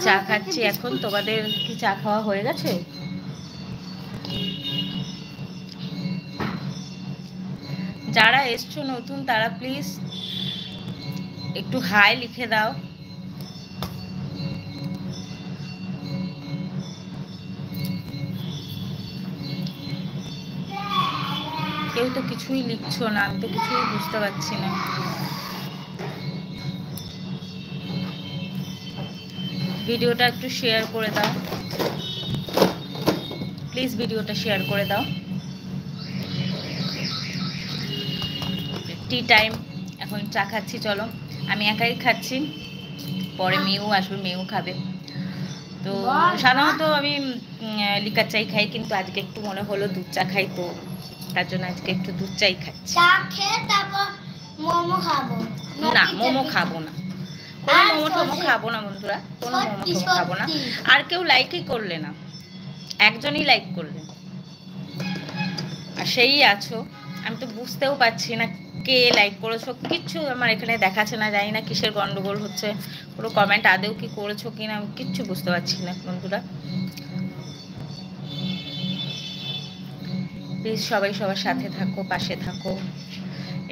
চা খাচ্ছি এখন। তোমাদের কি চা খাওয়া হয়ে গেছে? যারা এসছো নতুন তারা প্লিজ একটু হাই লিখে দাও। কেউ তো কিছুই লিখছো না, আমি তো কিছুই বুঝতে পারছি না। ভিডিওটা একটু শেয়ার করে দাও প্লিজ, ভিডিওটা শেয়ার করে দাও। টি টাইম, এখন চা খাচ্ছি। চলো, আমি একাই খাচ্ছি, পরে মেয়েও আসবে, মেয়েও খাবে। তো সাধারণত আমি লিকার চাই খাই, কিন্তু আজকে একটু মনে হলো দুধ চা খাই, তো তার জন্য আজকে একটু দুধ চাই খাচ্ছি। না, মোমো খাবো না, কোনো মোমো টোমো খাবো না বন্ধুরা, কোনো মোমো টোমো খাবো না। আর কেউ লাইকই করলে না, একজনই লাইক করলে, আর সেই আছো। আমি তো বুঝতেও পারছি না কে লাইক করেছো, কিচ্ছু আমার এখানে দেখাচ্ছে না। জানি না কিসের গন্ডগোল হচ্ছে, কোনো কমেন্ট আদেও কি করেছো কিনা আমি কিচ্ছু বুঝতে পারছি না বন্ধুরা। প্লিজ সবাই সবার সাথে থাকো, পাশে থাকো,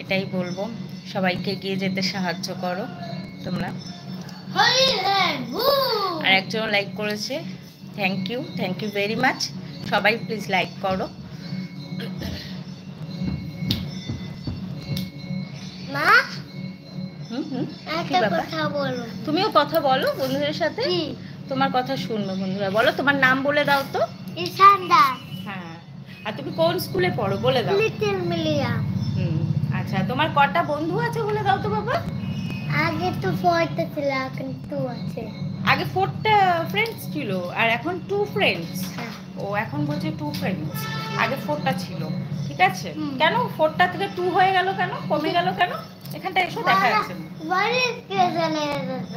এটাই বলবো। সবাইকে এগিয়ে যেতে সাহায্য করো তোমরা। আর একজন লাইক করেছে, থ্যাংক ইউ ভেরি মাচ। সবাই প্লিজ লাইক করো। তুমিও কথা বলো বন্ধুদের সাথে, তোমার কথা শুনবো বন্ধুরা। বলো, তোমার নাম বলে দাও তো। হ্যাঁ, আর তুমি কোন স্কুলে পড়ো বলে দাও। লিটল মিলিয়া। আচ্ছা, তোমার কটা বন্ধু আছে বলে দাও তো বাবা। আগে তো 4টা ছিল, এখন 2 আছে। আগে 4টা ফ্রেন্ডস ছিল আর এখন 2 ফ্রেন্ডস। ও এখন বলছে 2 ফ্রেন্ডস, আগে 4টা ছিল। ঠিক আছে, কেন 4টা থেকে 2 হয়ে গেল, কেন কমে গেল কেন? এখানটা এসো, দেখা যাচ্ছে।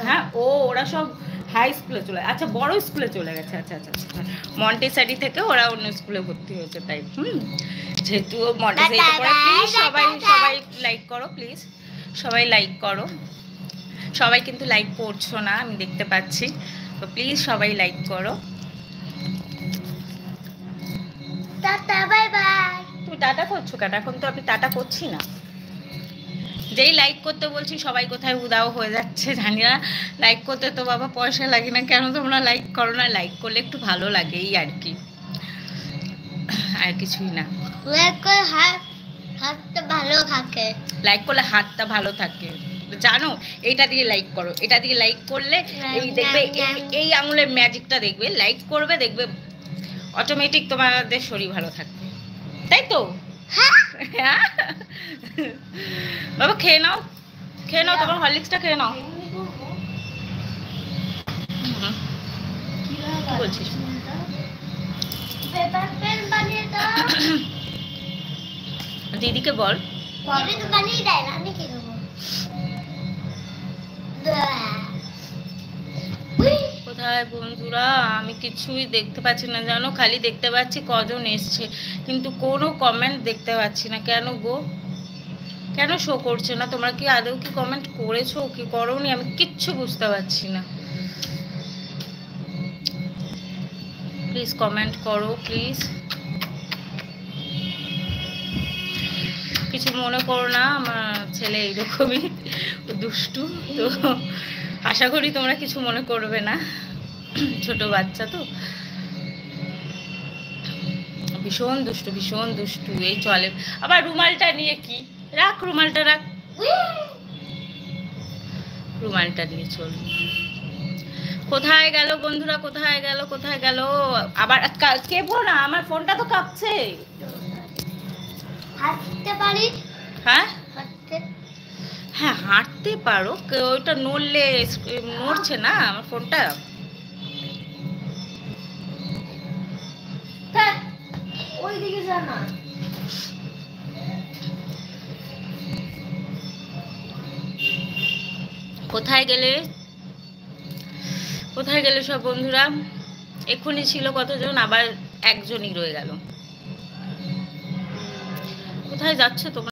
হ্যাঁ, ওরা সব হাই স্কুলে চলে, আচ্ছা বড় স্কুলে চলে গেছে। আচ্ছা আচ্ছা আচ্ছা, মন্টেসরি থেকে ওরা অন্য স্কুলে ভর্তি হয়েছে, তাই। যেহেতু মন্টেসরিতে পড়ে। প্লিজ সবাই লাইক করো, প্লিজ সবাই লাইক করো। সবাই কিন্তু লাইক করছো না, আমি দেখতে পাচ্ছি, তো প্লিজ সবাই লাইক করো। Tata, bye bye. তুমি টাটা করছো কেন? এখন তো আমি টাটা করছি না। যেই লাইক করতে বলছি সবাই কোথায় উদাও হয়ে যাচ্ছে, জানি না। লাইক করতে তো বাবা পয়সা লাগে না, কেন তোমরা লাইক করো না? লাইক করলে একটু ভালো লাগে, এই আর কি, আর কিছুই না। লাইক করলে হাতটা ভালো থাকে, লাইক করলে হাতটা ভালো থাকে, জানো? এটা দিয়ে লাইক করো, এটা দিয়ে লাইক করলে এই দেখবে, এই আঙুলের ম্যাজিকটা দেখবে, লাইক করবে দেখবে অটোমেটিক তোমাদের শরীর ভালো থাকবে, তাই তো? হ্যাঁ বাবা, খেয়ে নাও তোমার হরলিক্সটা খেয়ে নাও। কি বলছিস? দিদিকে বল। কোথায় বন্ধুরা? আমি কিছুই দেখতে পাচ্ছি না, জানো? খালি দেখতে পাচ্ছি কজন এসছে, কিন্তু কোনো কমেন্ট দেখতে পাচ্ছি না। কেন গো, কেন শো করছে না? তোমরা কি আদৌ কি কমেন্ট করেছো কি করোনি? আমি কিচ্ছু বুঝতে পারছি না। প্লিজ কমেন্ট করো, প্লিজ। কিছু মনে করো না, আমার ছেলে এইরকমই দুষ্টু, তো আশা করি তোমরা কিছু মনে করবে না। ছোট বাচ্চা তো, ভীষণ দুষ্টু, এই চলে। আবার রুমালটা নিয়ে কি রাখ, রুমালটা রাখ, রুমালটা নিয়ে চল। কোথায় গেল বন্ধুরা, কোথায় গেল? আবার কেঁপো না, আমার ফোনটা তো কাঁপছে। হাঁটতে পারি? হ্যাঁ হাঁটতে পারো, ওইটা নড়লে নড়ছে না আমার ফোনটা। ওইদিকে যা না। কোথায় গেলে সব বন্ধুরা? এক্ষুনি ছিল কতজন, আবার একজনই রয়ে গেল। কোথায় যাচ্ছ তোমরা?